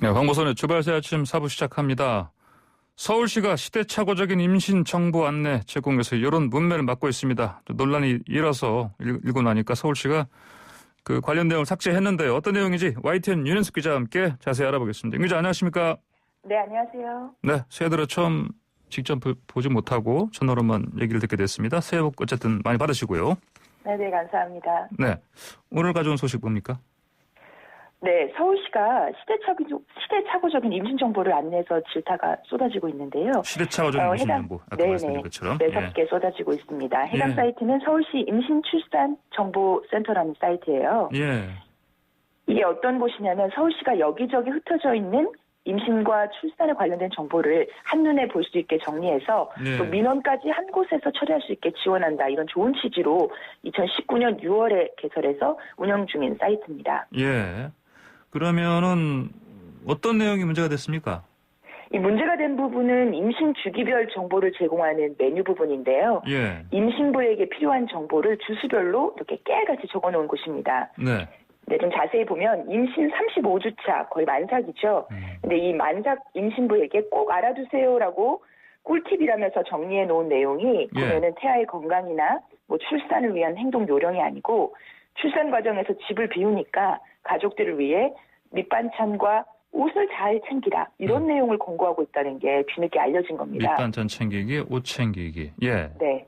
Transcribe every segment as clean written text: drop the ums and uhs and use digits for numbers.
네, 황보선의 주발새 아침 4부 시작합니다. 서울시가 시대착오적인 임신 정보 안내 제공에서 이런 문매를 맡고 있습니다. 논란이 일어서 일고 나니까 서울시가 그 관련 내용을 삭제했는데요. 어떤 내용인지 YTN 윤현숙 기자와 함께 자세히 알아보겠습니다. 윤 기자 안녕하십니까? 네, 안녕하세요. 네, 새해 들어 처음 직접 보지 못하고 전화로만 얘기를 듣게 됐습니다. 새해 복 어쨌든 많이 받으시고요. 네, 감사합니다. 네, 오늘 가져온 소식 뭡니까? 네, 서울시가 시대착오적인 임신 정보를 안내해서 질타가 쏟아지고 있는데요. 시대착오적인 임신 정보, 아까 말씀드린 것처럼. 매섭게 쏟아지고 있습니다. 해당 예. 사이트는 서울시 임신출산정보센터라는 사이트예요. 예. 이게 어떤 곳이냐면 서울시가 여기저기 흩어져 있는 임신과 출산에 관련된 정보를 한눈에 볼 수 있게 정리해서 예. 또 민원까지 한 곳에서 처리할 수 있게 지원한다. 이런 좋은 취지로 2019년 6월에 개설해서 운영 중인 사이트입니다. 예. 그러면은 어떤 내용이 문제가 됐습니까? 이 문제가 된 부분은 임신 주기별 정보를 제공하는 메뉴 부분인데요. 예. 임신부에게 필요한 정보를 주수별로 이렇게 깨알같이 적어놓은 곳입니다. 네. 네, 좀 자세히 보면 임신 35주차 거의 만삭이죠. 근데 이 만삭 임신부에게 꼭 알아두세요라고 꿀팁이라면서 정리해 놓은 내용이 보면은 태아의 건강이나 뭐 출산을 위한 행동 요령이 아니고 출산 과정에서 집을 비우니까 가족들을 위해 밑반찬과 옷을 잘 챙기라 이런 내용을 권고하고 있다는 게 뒤늦게 알려진 겁니다. 밑반찬 챙기기, 옷 챙기기. 예. 네.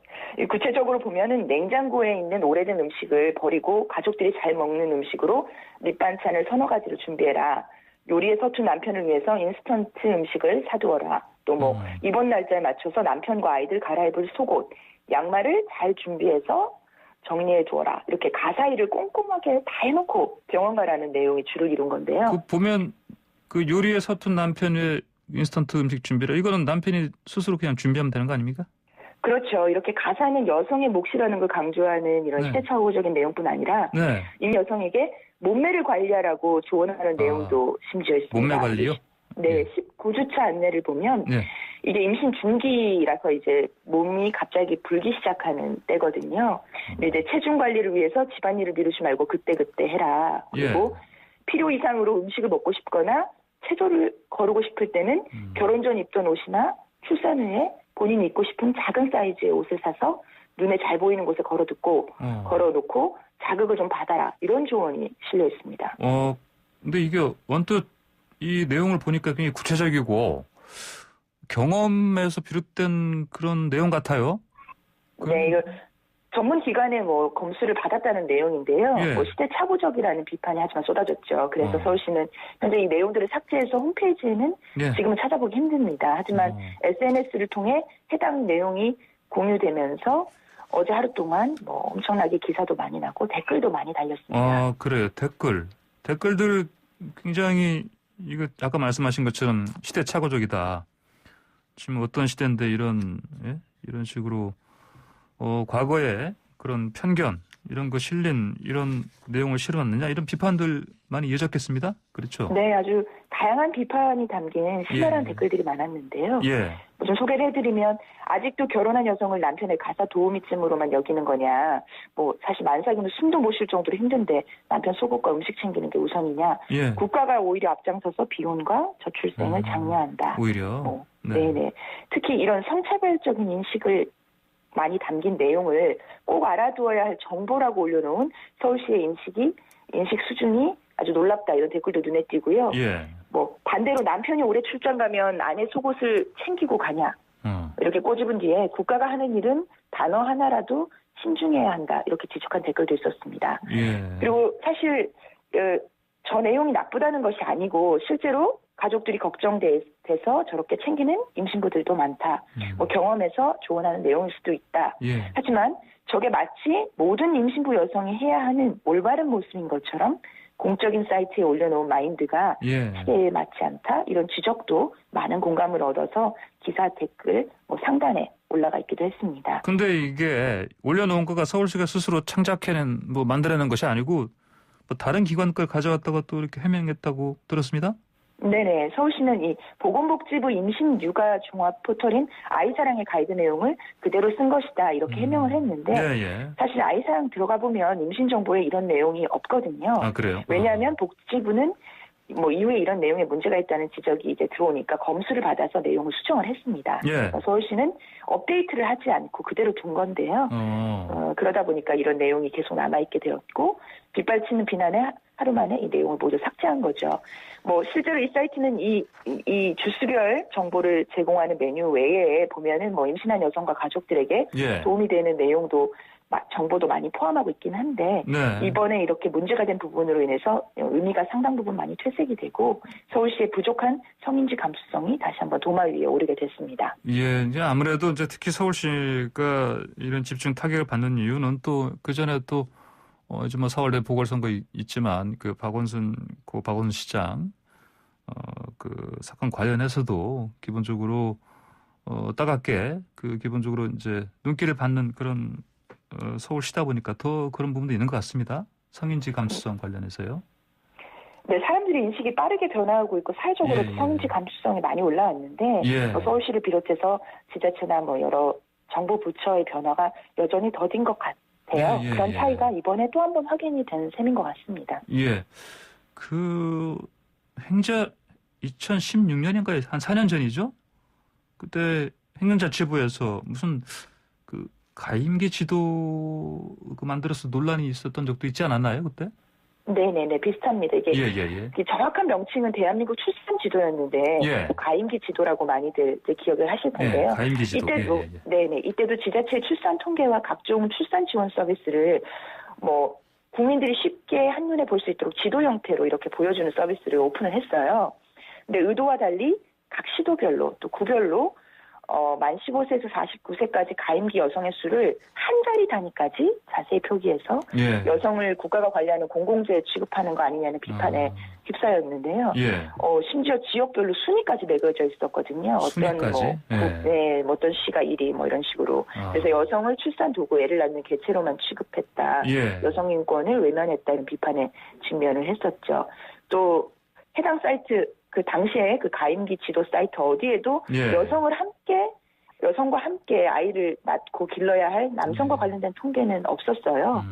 구체적으로 보면은 냉장고에 있는 오래된 음식을 버리고 가족들이 잘 먹는 음식으로 밑반찬을 서너 가지를 준비해라. 요리에 서툰 남편을 위해서 인스턴트 음식을 사두어라. 또 뭐 이번 날짜에 맞춰서 남편과 아이들 갈아입을 속옷, 양말을 잘 준비해서 정리해 두어라. 이렇게 가사일을 꼼꼼하게 다 해놓고 병원 가라는 내용이 주를 이룬 건데요. 그 보면 그 요리에 서툰 남편의 인스턴트 음식 준비를 이거는 남편이 스스로 그냥 준비하면 되는 거 아닙니까? 그렇죠. 이렇게 가사는 여성의 몫이라는 걸 강조하는 이런 시대착오적인 내용뿐 아니라 이 여성에게 몸매를 관리하라고 조언하는 내용도 심지어 있습니다. 몸매 관리요? 네, 19주차 안내를 보면 이게 임신 중기라서 이제 몸이 갑자기 불기 시작하는 때거든요. 근데 이제 체중 관리를 위해서 집안일을 미루지 말고 그때그때 해라. 그리고 필요 이상으로 음식을 먹고 싶거나 체조를 거르고 싶을 때는 결혼 전 입던 옷이나 출산 후에 본인이 입고 싶은 작은 사이즈의 옷을 사서 눈에 잘 보이는 곳에 걸어놓고 자극을 좀 받아라. 이런 조언이 실려 있습니다. 근데 이게 언뜻 이 내용을 보니까 굉장히 구체적이고 경험에서 비롯된 그런 내용 같아요. 네, 이거 전문 기관의 뭐 검수를 받았다는 내용인데요. 뭐 시대착오적이라는 비판이 하지만 쏟아졌죠. 그래서 서울시는 현재 이 내용들을 삭제해서 홈페이지에는 지금은 찾아보기 힘듭니다. 하지만 SNS를 통해 해당 내용이 공유되면서 어제 하루 동안 뭐 엄청나게 기사도 많이 나고 댓글도 많이 달렸습니다. 그래요. 댓글들 굉장히 이거 아까 말씀하신 것처럼 시대착오적이다. 지금 어떤 시대인데 이런 식으로 과거에 그런 편견 이런 거 실린 이런 내용을 실어놨느냐 이런 비판들 많이 이어졌겠습니다. 그렇죠? 네, 아주 다양한 비판이 담긴 신랄한 댓글들이 많았는데요. 좀 소개를 해드리면 아직도 결혼한 여성을 남편의 가사 도우미쯤으로만 여기는 거냐. 뭐 사실 만삭이면 숨도 못 쉴 정도로 힘든데 남편 속옷과 음식 챙기는 게 우선이냐. 국가가 오히려 앞장서서 비혼과 저출생을 장려한다. 오히려. 네네. 특히 이런 성차별적인 인식을 많이 담긴 내용을 꼭 알아두어야 할 정보라고 올려놓은 서울시의 인식 수준이 아주 놀랍다 이런 댓글도 눈에 띄고요. 뭐 반대로 남편이 올해 출장 가면 아내 속옷을 챙기고 가냐 이렇게 꼬집은 뒤에 국가가 하는 일은 단어 하나라도 신중해야 한다 이렇게 지적한 댓글도 있었습니다. 그리고 사실 저 내용이 나쁘다는 것이 아니고 실제로 가족들이 걱정돼서 저렇게 챙기는 임신부들도 많다. 뭐 경험에서 조언하는 내용일 수도 있다. 하지만 저게 마치 모든 임신부 여성이 해야 하는 올바른 모습인 것처럼 공적인 사이트에 올려놓은 마인드가 시대에 맞지 않다. 이런 지적도 많은 공감을 얻어서 기사 댓글 상단에 올라가 있기도 했습니다. 근데 이게 올려놓은 거가 서울시가 스스로 창작해낸 만들어낸 것이 아니고 다른 기관 걸 가져왔다가 또 이렇게 해명했다고 들었습니다. 네네. 서울시는 이 보건복지부 임신 육아 종합 포털인 아이사랑의 가이드 내용을 그대로 쓴 것이다 이렇게 해명을 했는데 사실 아이사랑 들어가 보면 임신 정보에 이런 내용이 없거든요. 그래요? 왜냐하면 복지부는 뭐 이후에 이런 내용에 문제가 있다는 지적이 이제 들어오니까 검수를 받아서 내용을 수정을 했습니다. 예. 서울시는 업데이트를 하지 않고 그대로 둔 건데요. 그러다 보니까 이런 내용이 계속 남아있게 되었고 빗발치는 비난에 하루 만에 이 내용을 모두 삭제한 거죠. 뭐 실제로 이 사이트는 이 주수별 정보를 제공하는 메뉴 외에 보면은 뭐 임신한 여성과 가족들에게 예. 도움이 되는 내용도 정보도 많이 포함하고 있긴 한데 네. 이번에 이렇게 문제가 된 부분으로 인해서 의미가 상당 부분 많이 퇴색이 되고 서울시의 부족한 성인지 감수성이 다시 한번 도마 위에 오르게 됐습니다. 예, 이제 아무래도 이제 특히 서울시가 이런 집중 타격을 받는 이유는 또 그 전에 또 이제 뭐 4월 내 보궐선거 있지만 그 박원순 시장 그 사건 관련해서도 기본적으로 따갑게 그 기본적으로 이제 눈길을 받는 그런 서울시다 보니까 더 그런 부분도 있는 것 같습니다. 성인지 감수성 관련해서요. 네, 사람들의 인식이 빠르게 변화하고 있고 사회적으로 예, 예. 성인지 감수성이 많이 올라왔는데 예. 서울시를 비롯해서 지자체나 뭐 여러 정부 부처의 변화가 여전히 더딘 것 같아요. 예, 예, 그런 예. 차이가 이번에 또 한 번 확인이 된 셈인 것 같습니다. 예. 그 행자 2016년인가에 한 4년 전이죠? 그때 행정자치부에서 무슨 그 가임기 지도 그 만들어서 논란이 있었던 적도 있지 않았나요, 그때? 네네네, 비슷합니다. 이게 예. 이 정확한 명칭은 대한민국 출산 지도였는데 예. 가임기 지도라고 많이들 이제 기억을 하실 텐데요. 예, 가임기 지도. 이때도 네네, 이때도 지자체 출산 통계와 각종 출산 지원 서비스를 뭐 국민들이 쉽게 한눈에 볼 수 있도록 지도 형태로 이렇게 보여주는 서비스를 오픈을 했어요. 근데 의도와 달리 각 시도별로 또 구별로 만 15세에서 49세까지 가임기 여성의 수를 한 자리 단위까지 자세히 표기해서 예. 여성을 국가가 관리하는 공공재 취급하는 거 아니냐는 비판에 휩싸였는데요. 예. 심지어 지역별로 순위까지 매겨져 있었거든요. 순위까지? 어떤 시가 1위 뭐 이런 식으로. 아. 그래서 여성을 출산 도구 애를 낳는 개체로만 취급했다. 예. 여성 인권을 외면했다는 비판에 직면을 했었죠. 또 해당 사이트 그 당시에 그 가임기 지도 사이트 어디에도 예. 여성과 함께 아이를 낳고 길러야 할 남성과 관련된 통계는 없었어요.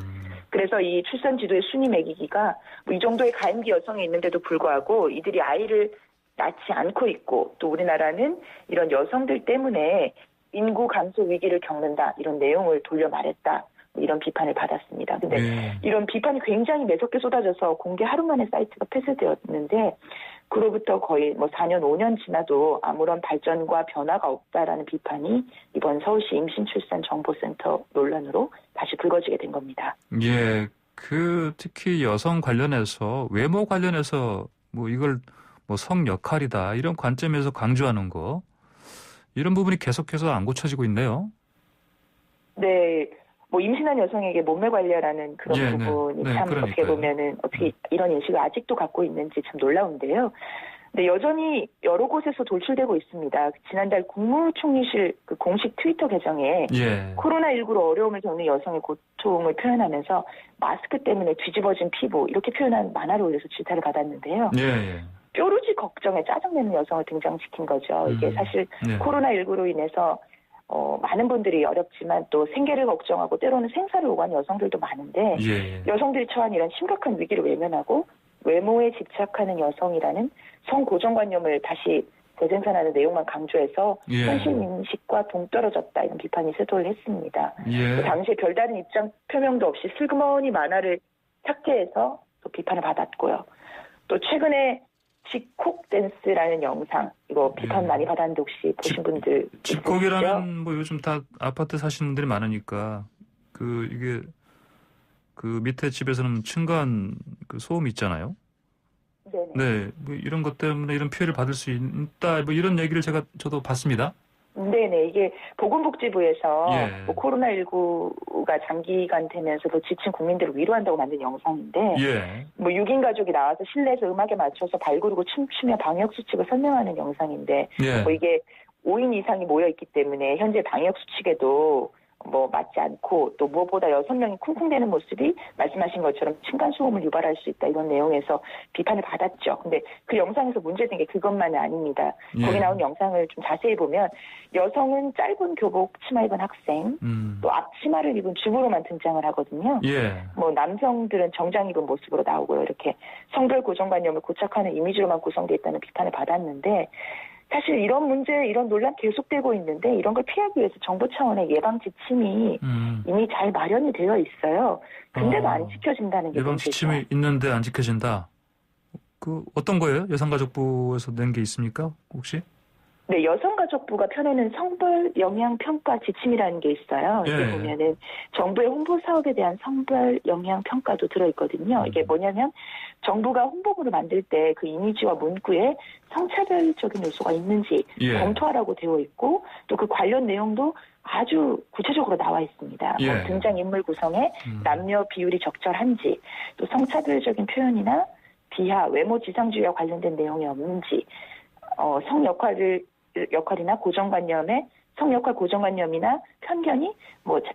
그래서 이 출산 지도의 순위 매기기가 뭐 이 정도의 가임기 여성이 있는데도 불구하고 이들이 아이를 낳지 않고 있고 또 우리나라는 이런 여성들 때문에 인구 감소 위기를 겪는다 이런 내용을 돌려 말했다. 이런 비판을 받았습니다. 근데 이런 비판이 굉장히 매섭게 쏟아져서 공개 하루 만에 사이트가 폐쇄되었는데 그로부터 거의 뭐 4년, 5년 지나도 아무런 발전과 변화가 없다라는 비판이 이번 서울시 임신출산정보센터 논란으로 다시 불거지게 된 겁니다. 예, 특히 여성 관련해서 외모 관련해서 뭐 이걸 뭐 성 역할이다 이런 관점에서 강조하는 거 이런 부분이 계속해서 안 고쳐지고 있네요. 네. 뭐 임신한 여성에게 몸매 관리라는 그런 부분이 참 그러니까요. 어떻게 보면은 어떻게 이런 인식을 아직도 갖고 있는지 참 놀라운데요. 근데 여전히 여러 곳에서 돌출되고 있습니다. 지난달 국무총리실 그 공식 트위터 계정에 코로나19로 어려움을 겪는 여성의 고통을 표현하면서 마스크 때문에 뒤집어진 피부 이렇게 표현한 만화를 올려서 질타를 받았는데요. 뾰루지 걱정에 짜증내는 여성을 등장시킨 거죠. 이게 사실 코로나19로 인해서 많은 분들이 어렵지만 또 생계를 걱정하고 때로는 생사를 오가는 여성들도 많은데 여성들이 처한 이런 심각한 위기를 외면하고 외모에 집착하는 여성이라는 성고정관념을 다시 재생산하는 내용만 강조해서 현실 인식과 동떨어졌다 이런 비판이 쇄도를 했습니다. 그 당시에 별다른 입장 표명도 없이 슬그머니 만화를 삭제해서 또 비판을 받았고요. 또 최근에 집콕 댄스라는 영상 이거 비판 많이 받았는데 혹시 보신 분들 집콕이라면 뭐 요즘 다 아파트 사시는 분들이 많으니까 이게 그 밑에 집에서는 층간 그 소음이 있잖아요. 네, 뭐 이런 것 때문에 이런 피해를 받을 수 있다 뭐 이런 얘기를 저도 봤습니다. 네네, 이게 보건복지부에서 뭐 코로나19가 장기간 되면서도 지친 국민들을 위로한다고 만든 영상인데 뭐 6인 가족이 나와서 실내에서 음악에 맞춰서 발구르고 춤추며 방역수칙을 설명하는 영상인데 뭐 이게 5인 이상이 모여있기 때문에 현재 방역수칙에도 맞지 않고 또 무엇보다 6명이 쿵쿵대는 모습이 말씀하신 것처럼 층간소음을 유발할 수 있다 이런 내용에서 비판을 받았죠. 근데 그 영상에서 문제된 게 그것만은 아닙니다. 예. 거기 나온 영상을 좀 자세히 보면 여성은 짧은 교복 치마 입은 학생, 또 앞치마를 입은 주부로만 등장을 하거든요. 예. 남성들은 정장 입은 모습으로 나오고요. 이렇게 성별 고정관념을 고착하는 이미지로만 구성되어 있다는 비판을 받았는데 사실 이런 문제, 이런 논란 계속되고 있는데 이런 걸 피하기 위해서 정부 차원의 예방 지침이 이미 잘 마련이 되어 있어요. 근데도 안 지켜진다는 게 예방 문제죠. 지침이 있는데 안 지켜진다. 그 어떤 거예요? 여성가족부에서 낸 게 있습니까? 혹시? 네, 여성가족부가 펴내는 성별 영향 평가 지침이라는 게 있어요. 예. 이게 보면은 정부의 홍보 사업에 대한 성별 영향 평가도 들어있거든요. 이게 뭐냐면 정부가 홍보물을 만들 때 그 이미지와 문구에 성차별적인 요소가 있는지 예. 검토하라고 되어 있고 또 그 관련 내용도 아주 구체적으로 나와 있습니다. 예. 등장인물 구성에 남녀 비율이 적절한지 또 성차별적인 표현이나 비하, 외모 지상주의와 관련된 내용이 없는지 역할이나 고정관념에 성역할 고정관념이나 편견이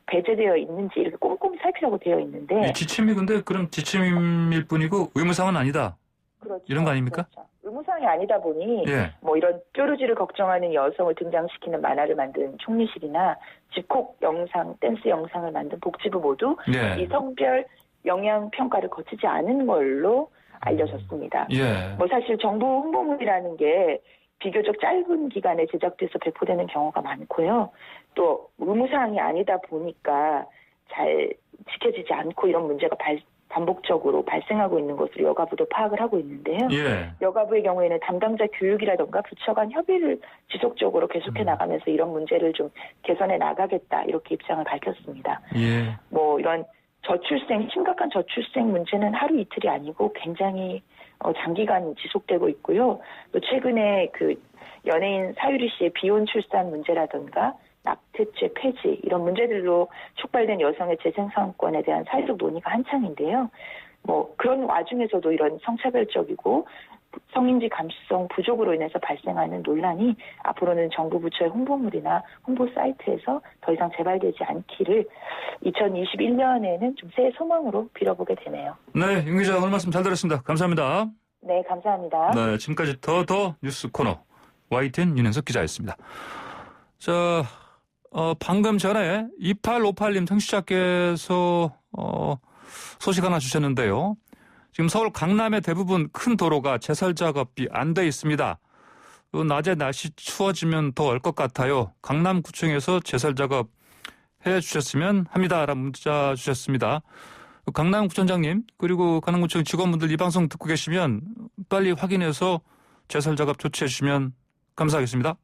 배제되어 있는지 이렇게 꼼꼼히 살피라고 되어 있는데 이 지침이 근데 그럼 지침일 뿐이고 의무사항은 아니다. 그렇죠. 이런 거 아닙니까? 그렇죠. 의무사항이 아니다 보니 예. 이런 뾰루지를 걱정하는 여성을 등장시키는 만화를 만든 총리실이나 집콕 영상, 댄스 영상을 만든 복지부 모두 예. 이 성별 영향 평가를 거치지 않은 걸로 알려졌습니다. 예. 사실 정부 홍보물이라는 게 비교적 짧은 기간에 제작돼서 배포되는 경우가 많고요. 또 의무사항이 아니다 보니까 잘 지켜지지 않고 이런 문제가 반복적으로 발생하고 있는 것으로 여가부도 파악을 하고 있는데요. 예. 여가부의 경우에는 담당자 교육이라던가 부처 간 협의를 지속적으로 계속해 나가면서 이런 문제를 좀 개선해 나가겠다 이렇게 입장을 밝혔습니다. 예. 이런 심각한 저출생 문제는 하루 이틀이 아니고 굉장히 장기간 지속되고 있고요. 또 최근에 그 연예인 사유리 씨의 비혼 출산 문제라든가 낙태죄 폐지 이런 문제들로 촉발된 여성의 재생산권에 대한 사회적 논의가 한창인데요. 그런 와중에서도 이런 성차별적이고 성인지 감수성 부족으로 인해서 발생하는 논란이 앞으로는 정부 부처의 홍보물이나 홍보 사이트에서 더 이상 재발되지 않기를 2021년에는 좀 새해 소망으로 빌어보게 되네요. 네, 윤 기자 오늘 말씀 잘 들었습니다. 감사합니다. 네, 감사합니다. 네, 지금까지 더 뉴스 코너 YTN 윤현석 기자였습니다. 자, 방금 전에 2858님 청취자께서 소식 하나 주셨는데요. 지금 서울 강남의 대부분 큰 도로가 제설 작업이 안 돼 있습니다. 낮에 날씨 추워지면 더 얼 것 같아요. 강남구청에서 제설 작업 해 주셨으면 합니다라는 문자 주셨습니다. 강남구청장님 그리고 강남구청 직원분들 이 방송 듣고 계시면 빨리 확인해서 제설 작업 조치해 주시면 감사하겠습니다.